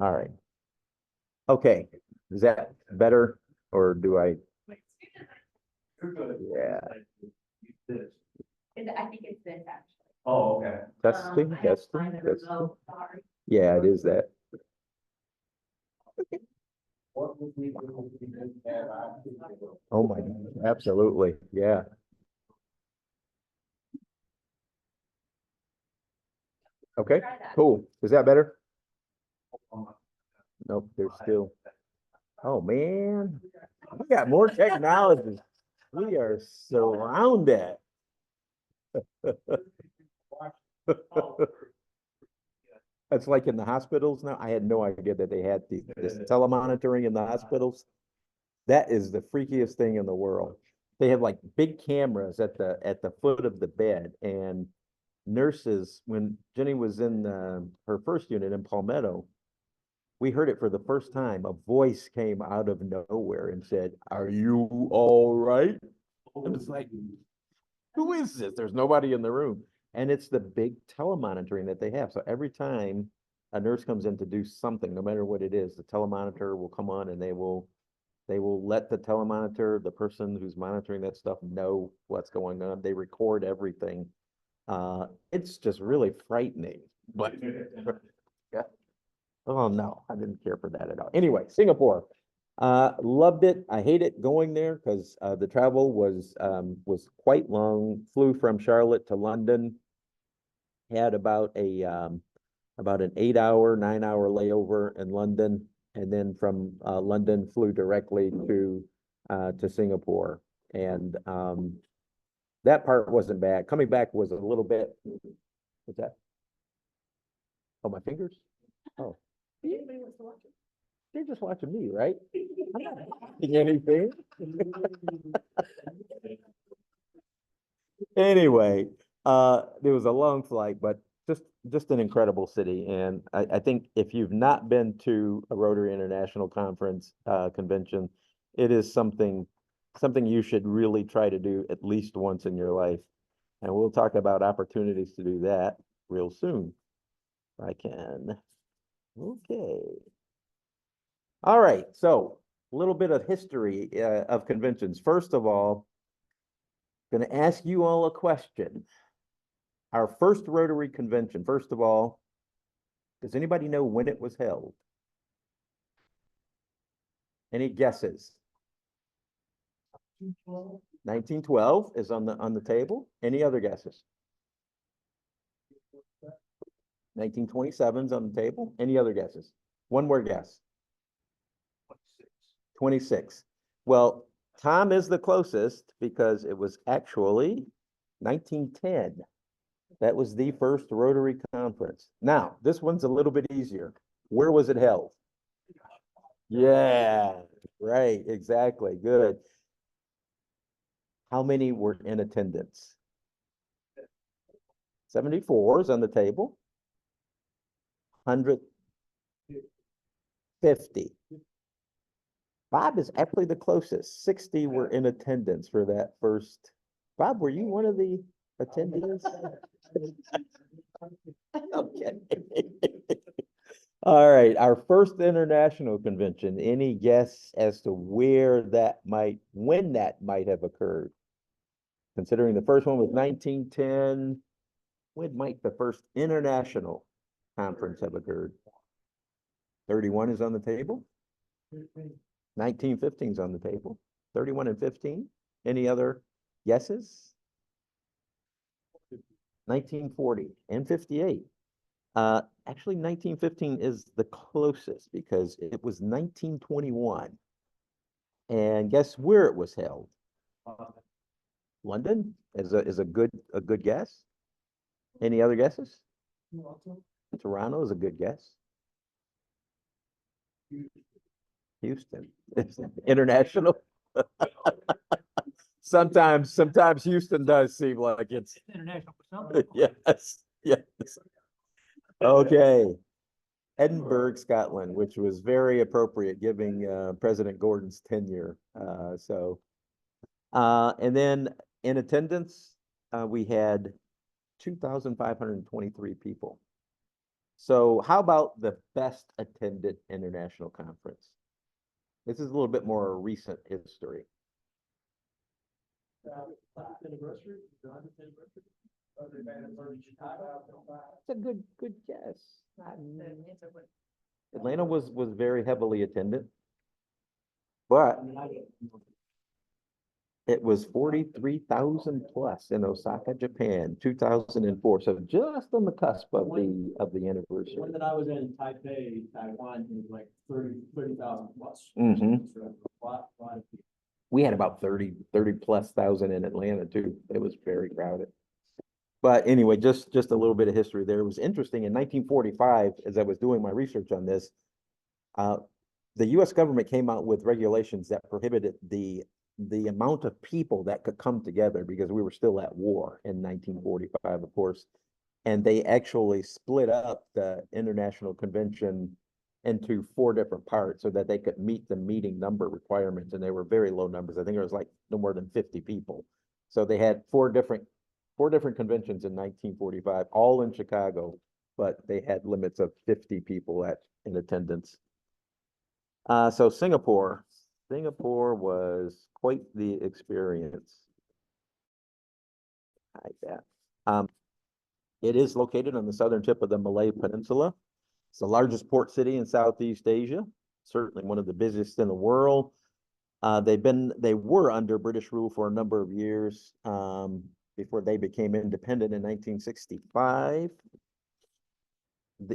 All right. Okay. Is that better or do I? Yeah. I think it's this actually. Oh, okay. Testing, I have testing, mine in testing. remote, sorry. Yeah, it is that. What would we do if we didn't have IT? Oh my, God, absolutely. Yeah. Okay, Try that. cool. Is that better? Nope, there's still. Oh, man. We got more technology. We are surrounded. It's like in the hospitals now. I had no idea that they had this telemonitoring in the hospitals. That is the freakiest thing in the world. They have like big cameras at the foot of the bed, and nurses, when Jenny was in her first unit in Palmetto, we heard it for the first time. A voice came out of nowhere and said, "Are you all right?" And it's like, who is this? There's nobody in the room. And it's the big telemonitoring that they have. So every time a nurse comes in to do something, no matter what it is, the telemonitor will come on and they will let the telemonitor, the person who's monitoring that stuff, know what's going on. They record everything. It's just really frightening. But yeah. Oh no, I didn't care for that at all. Anyway, Singapore. Loved it. I hate it going there because the travel was quite long. Flew from Charlotte to London. Had about an 8 hour, 9 hour layover in London, and then from London flew directly to Singapore. And that part wasn't bad. Coming back was a little bit. What's that? Oh, my fingers. Oh. Anybody wants to watch it? They're just watching me, right? I'm not doing anything. Anyway, it was a long flight, but just an incredible city. And I think if you've not been to a Rotary International Conference convention, it is something you should really try to do at least once in your life. And we'll talk about opportunities to do that real soon. If I can. Okay. All right, so a little bit of history of conventions. First of all, going to ask you all a question. Our first Rotary convention, first of all, does anybody know when it was held? Any guesses? 1912 is on the table. Any other guesses? 1927 is on the table. Any other guesses? One more guess. 26. Well, Tom is the closest because it was actually 1910. That was the first Rotary Conference. Now, this one's a little bit easier. Where was it held? Yeah, right, exactly. Good. How many were in attendance? 74 is on the table. 150. Bob is actually the closest. 60 were in attendance for that first. Bob, were you one of the attendees? Okay. All right, our first international convention. Any guess as to when that might have occurred? Considering the first one was 1910, when might the first international conference have occurred? 31 is on the table. 1915 is on the table. 31 and 15. Any other guesses? 1940 and 58. Actually, 1915 is the closest because it was 1921. And guess where it was held? London is a good guess. Any other guesses? Toronto is a good guess. Houston. It's international. Sometimes Houston does seem like it's international for something. yes, yes. Okay. Edinburgh, Scotland, which was very appropriate giving President Gordon's tenure. And then in attendance, we had 2,523 people. So how about the best attended international conference? This is a little bit more recent history. Anniversary, the 100th anniversary. Other than for Chicago. It's a good guess. The answer was- Atlanta was very heavily attended, but it was 43,000 plus in Osaka, Japan, 2004. So just on the cusp of the anniversary. One that I was in Taipei, Taiwan, it was like 30,000 plus. Mhm. So a lot of people. We had about 30 plus thousand in Atlanta too. It was very crowded. But anyway, just a little bit of history there. It was interesting. In 1945, as I was doing my research on this, the US government came out with regulations that prohibited the amount of people that could come together because we were still at war in 1945, of course. And they actually split up the International Convention into 4 different parts so that they could meet the meeting number requirements. And they were very low numbers. I think it was like no more than 50 people. So they had four different conventions in 1945, all in Chicago, but they had limits of 50 people in attendance. So Singapore was quite the experience. Like that. It is located on the southern tip of the Malay Peninsula. It's the largest port city in Southeast Asia, certainly one of the busiest in the world. They were under British rule for a number of years before they became independent in 1965.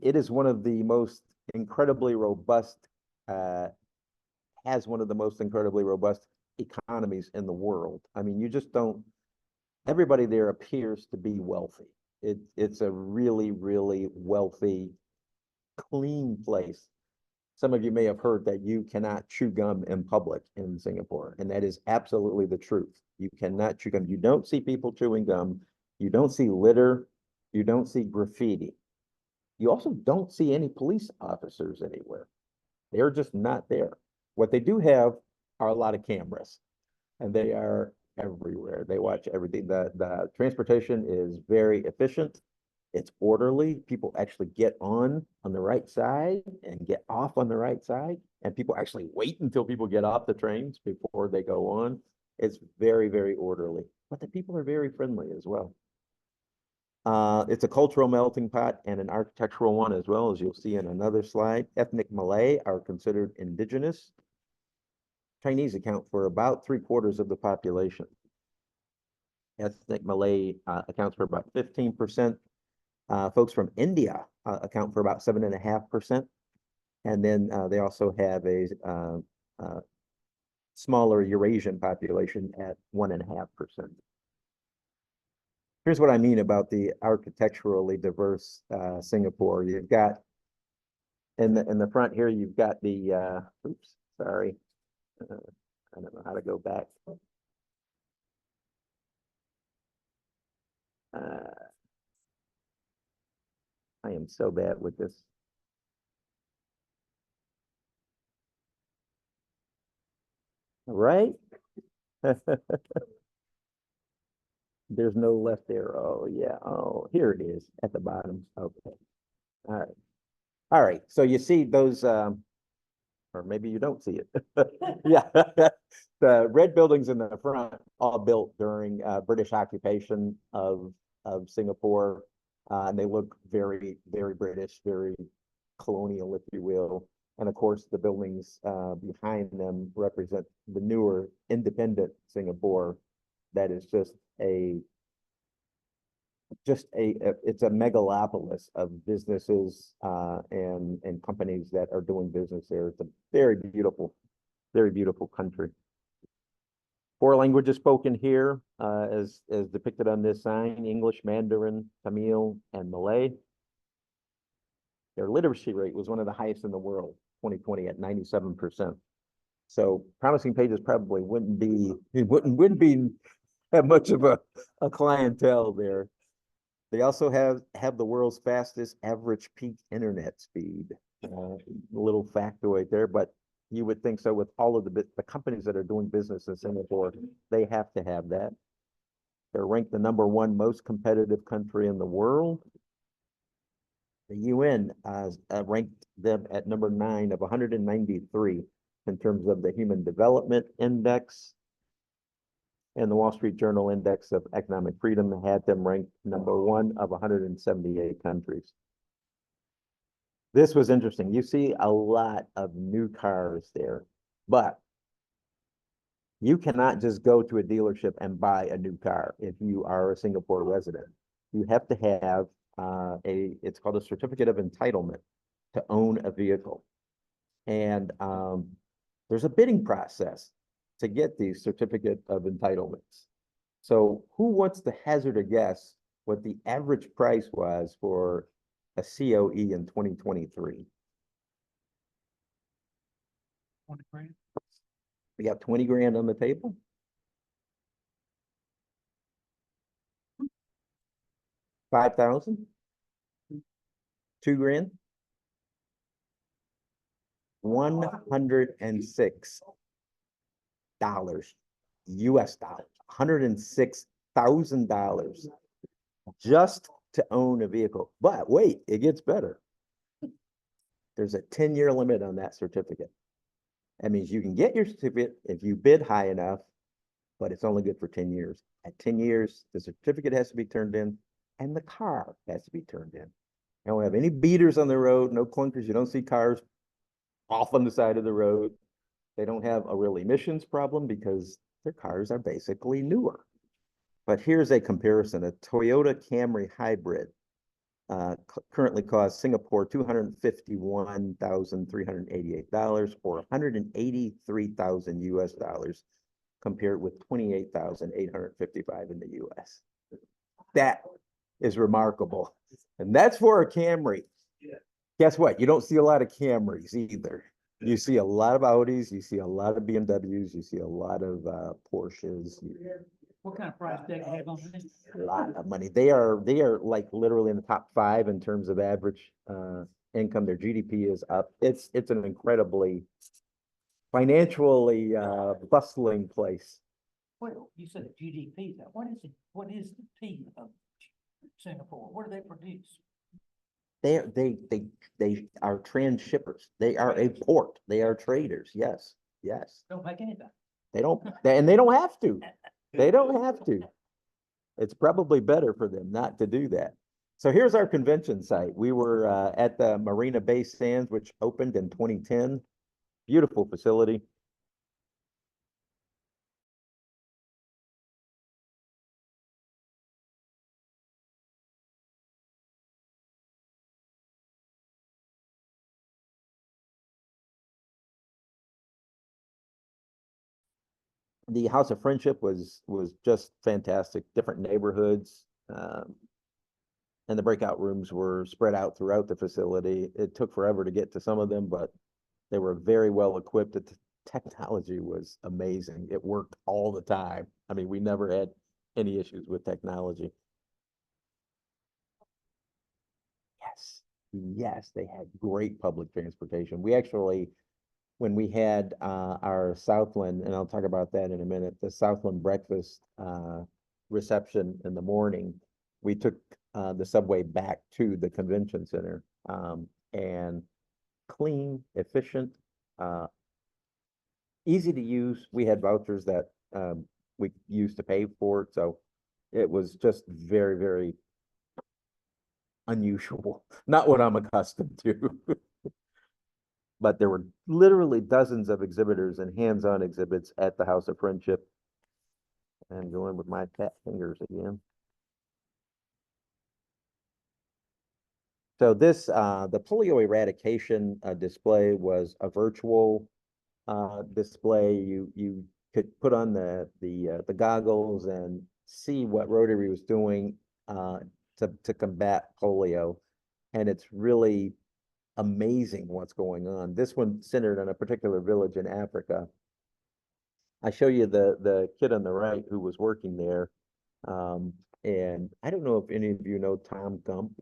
It is one of the most incredibly robust, has one of the most incredibly robust economies in the world. I mean, you just don't, everybody there appears to be wealthy. It's a really, really wealthy, clean place. Some of you may have heard that you cannot chew gum in public in Singapore, and that is absolutely the truth. You cannot chew gum. You don't see people chewing gum. You don't see litter. You don't see graffiti. You also don't see any police officers anywhere. They're just not there. What they do have are a lot of cameras, and they are everywhere. They watch everything. The transportation is very efficient. It's orderly. People actually get on the right side and get off on the right side. And people actually wait until people get off the trains before they go on. It's very, very orderly. But the people are very friendly as well. It's a cultural melting pot and an architectural one as well, as you'll see in another slide. Ethnic Malay are considered indigenous. Chinese account for about 3/4 of the population. Ethnic Malay accounts for about 15%. Folks from India account for about 7.5%. And then they also have a smaller Eurasian population at 1.5%. Here's what I mean about the architecturally diverse Singapore. You've got in the front here, you've got the oops, sorry. I don't know how to go back. I am so bad with this. All right. There's no left arrow. Yeah. Oh, here it is at the bottom. Okay. All right. All right. So you see those, or maybe you don't see it. Yeah. The red buildings in the front, all built during British occupation of Singapore. And they look very, very British, very colonial, if you will. And of course, the buildings behind them represent the newer independent Singapore. That is it's a megalopolis of businesses and companies that are doing business there. It's a very beautiful country. 4 languages spoken here, as depicted on this sign: English, Mandarin, Tamil, and Malay. Their literacy rate was one of the highest in the world, 2020 at 97%. So Promising Pages probably wouldn't be that much of a clientele there. They also have the world's fastest average peak internet speed. A little factoid there, but you would think so with all of the companies that are doing business in Singapore. They have to have that. They're ranked the #1 most competitive country in the world. The UN ranked them at number 9 of 193 in terms of the Human Development Index. And the Wall Street Journal Index of Economic Freedom had them ranked number 1 of 178 countries. This was interesting. You see a lot of new cars there, but you cannot just go to a dealership and buy a new car if you are a Singapore resident. You have to have it's called a certificate of entitlement to own a vehicle. And there's a bidding process to get these certificate of entitlements. So who wants to hazard a guess what the average price was for a COE in 2023? 20 grand. We got 20 grand on the table. $5,000? 2 grand? $106 US dollars, $106,000 just to own a vehicle. But wait, it gets better. There's a 10-year limit on that certificate. That means you can get your certificate if you bid high enough, but it's only good for 10 years. At 10 years, the certificate has to be turned in and the car has to be turned in. You don't have any beaters on the road, no clunkers. You don't see cars off on the side of the road. They don't have a real emissions problem because their cars are basically newer. But here's a comparison. A Toyota Camry hybrid currently costs Singapore $251,388 or 183,000 US dollars, compared with 28,855 in the US. That is remarkable. And that's for a Camry. Yeah. Guess what? You don't see a lot of Camrys either. You see a lot of Audis, you see a lot of BMWs, you see a lot of Porsches. What kind of price tag you have on this? A lot of money. They are like literally in the top 5 in terms of average income. Their GDP is up. It's an incredibly financially bustling place. Well, you said GDP, though. What is it? What is the P of Singapore? What do they produce? They are transshippers. They are a port. They are traders. Yes, yes. Don't make anything. They don't, and they don't have to. They don't have to. It's probably better for them not to do that. So here's our convention site. We were at the Marina Bay Sands, which opened in 2010. Beautiful facility. The House of Friendship was just fantastic. Different neighborhoods, and the breakout rooms were spread out throughout the facility. It took forever to get to some of them, but they were very well equipped. The technology was amazing. It worked all the time. I mean, we never had any issues with technology. Yes, yes, they had great public transportation. We actually, when we had our Southland, and I'll talk about that in a minute, the Southland breakfast reception in the morning, we took the subway back to the convention center, and clean, efficient, easy to use. We had vouchers that we used to pay for it, so it was just very, very unusual. Not what I'm accustomed to. But there were literally dozens of exhibitors and hands-on exhibits at the House of Friendship. And going with my fat fingers again. So this, the polio eradication display was a virtual display. You could put on the goggles and see what Rotary was doing to combat polio, and it's really amazing what's going on. This one centered on a particular village in Africa. I show you the kid on the right who was working there, and I don't know if any of you know Tom Gump.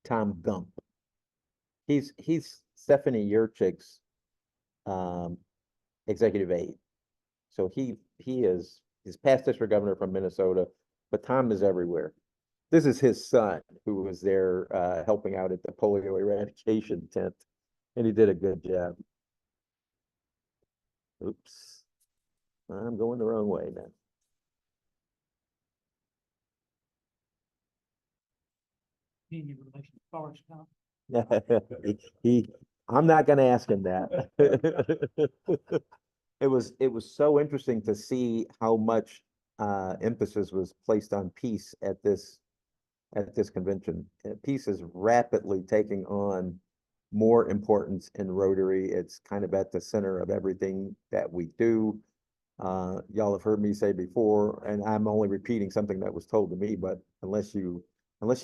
Tom Gump. He's Stephanie Yurchik's executive aide. So he's past district governor from Minnesota, but Tom is everywhere. This is his son who was there helping out at the polio eradication tent, and he did a good job. Oops, I'm going the wrong way now. Any relation to Forrest Gump? He, I'm not gonna ask him that. It was so interesting to see how much emphasis was placed on peace at this convention. Peace is rapidly taking on more importance in Rotary. It's kind of at the center of everything that we do. Y'all have heard me say before, and I'm only repeating something that was told to me, but unless you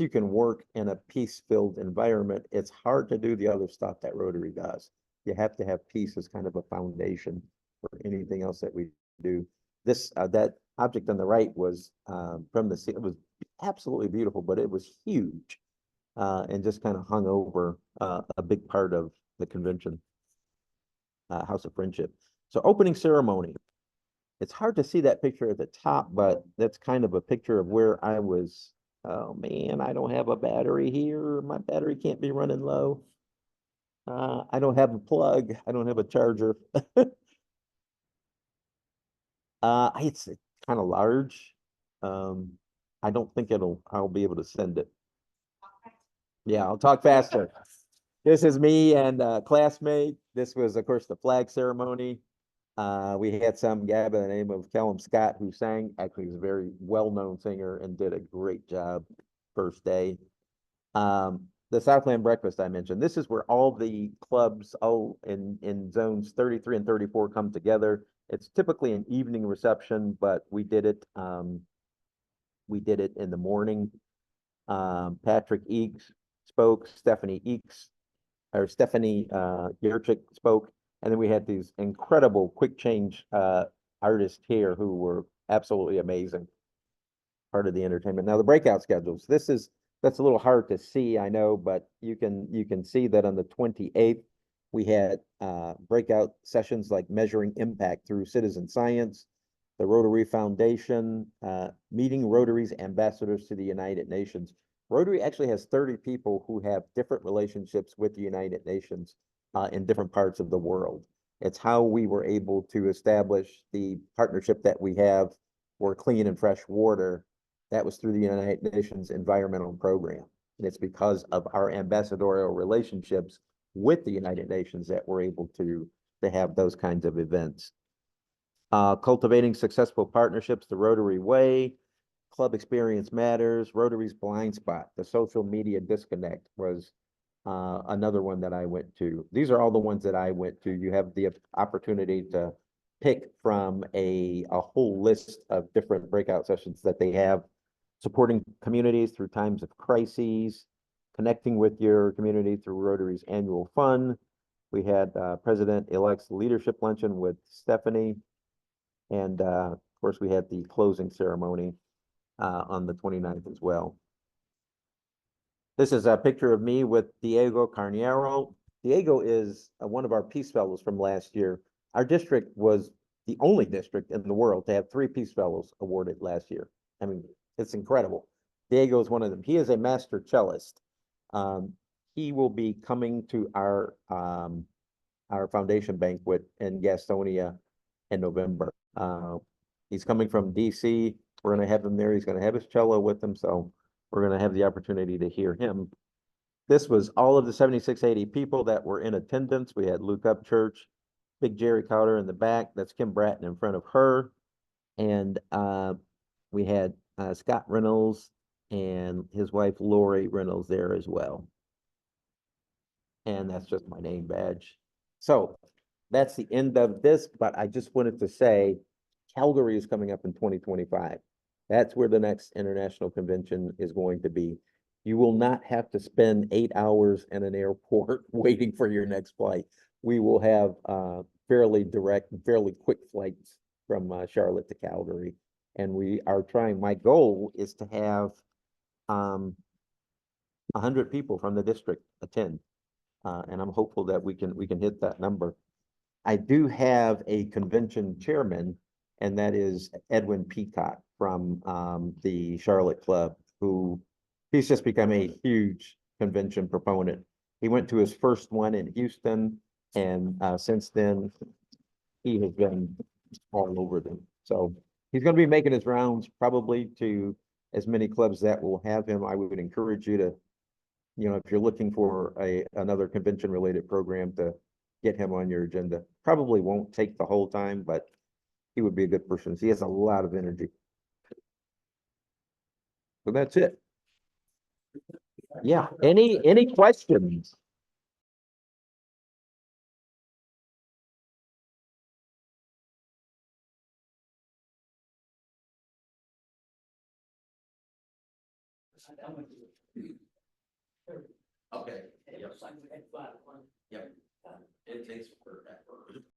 can work in a peace-filled environment, it's hard to do the other stuff that Rotary does. You have to have peace as kind of a foundation for anything else that we do. That object on the right was from the sea. It was absolutely beautiful, but it was huge and just kind of hung over a big part of the convention, House of Friendship. So opening ceremony. It's hard to see that picture at the top, but that's kind of a picture of where I was. Oh man, I don't have a battery here. My battery can't be running low. I don't have a plug. I don't have a charger. It's kind of large. I don't think I'll be able to send it. Yeah, I'll talk faster. This is me and a classmate. This was, of course, the flag ceremony. We had some guy by the name of Callum Scott who sang. Actually, he's a very well-known singer and did a great job first day. The Southland Breakfast I mentioned. This is where all the clubs, all in zones 33 and 34 come together. It's typically an evening reception, but we did it in the morning. Patrick Eakes spoke, Stephanie Yerchik spoke, and then we had these incredible quick change artists here who were absolutely amazing. Part of the entertainment. Now the breakout schedules. That's a little hard to see, I know, but you can see that on the 28th we had breakout sessions like measuring impact through citizen science, the Rotary Foundation, meeting Rotary's ambassadors to the United Nations. Rotary actually has 30 people who have different relationships with the United Nations in different parts of the world. It's how we were able to establish the partnership that we have for clean and fresh water. That was through the United Nations Environmental Program. And it's because of our ambassadorial relationships with the United Nations that we're able to have those kinds of events. Cultivating successful partnerships the Rotary way. Club experience matters. Rotary's blind spot. The social media disconnect was another one that I went to. These are all the ones that I went to. You have the opportunity to pick from a whole list of different breakout sessions that they have. Supporting communities through times of crises, connecting with your community through Rotary's annual fund. We had President-elect's leadership luncheon with Stephanie. And of course, we had the closing ceremony on the 29th as well. This is a picture of me with Diego Carniero. Diego is one of our Peace Fellows from last year. Our district was the only district in the world to have 3 Peace Fellows awarded last year. I mean, it's incredible. Diego is one of them. He is a master cellist. He will be coming to our foundation banquet in Gastonia in November. He's coming from DC. We're going to have him there. He's going to have his cello with him. So we're going to have the opportunity to hear him. This was all of the 7680 people that were in attendance. We had Luke Upchurch, Big Jerry Cowder in the back. That's Kim Bratton in front of her. And we had Scott Reynolds and his wife Lori Reynolds there as well. And that's just my name badge. So that's the end of this, but I just wanted to say Calgary is coming up in 2025. That's where the next international convention is going to be. You will not have to spend 8 hours in an airport waiting for your next flight. We will have fairly direct, fairly quick flights from Charlotte to Calgary. And we are trying, my goal is to have 100 people from the district attend. And I'm hopeful that we can hit that number. I do have a convention chairman, and that is Edwin Peacock from the Charlotte Club, who He's just become a huge convention proponent. He went to his first one in Houston, and since then, he has been all over them. So he's going to be making his rounds probably to as many clubs that will have him. I would encourage you to, if you're looking for another convention related program, to get him on your agenda. Probably won't take the whole time, but he would be a good person. He has a lot of energy. So that's it. Yeah. Any questions? Okay. Yep. Yep. It takes forever.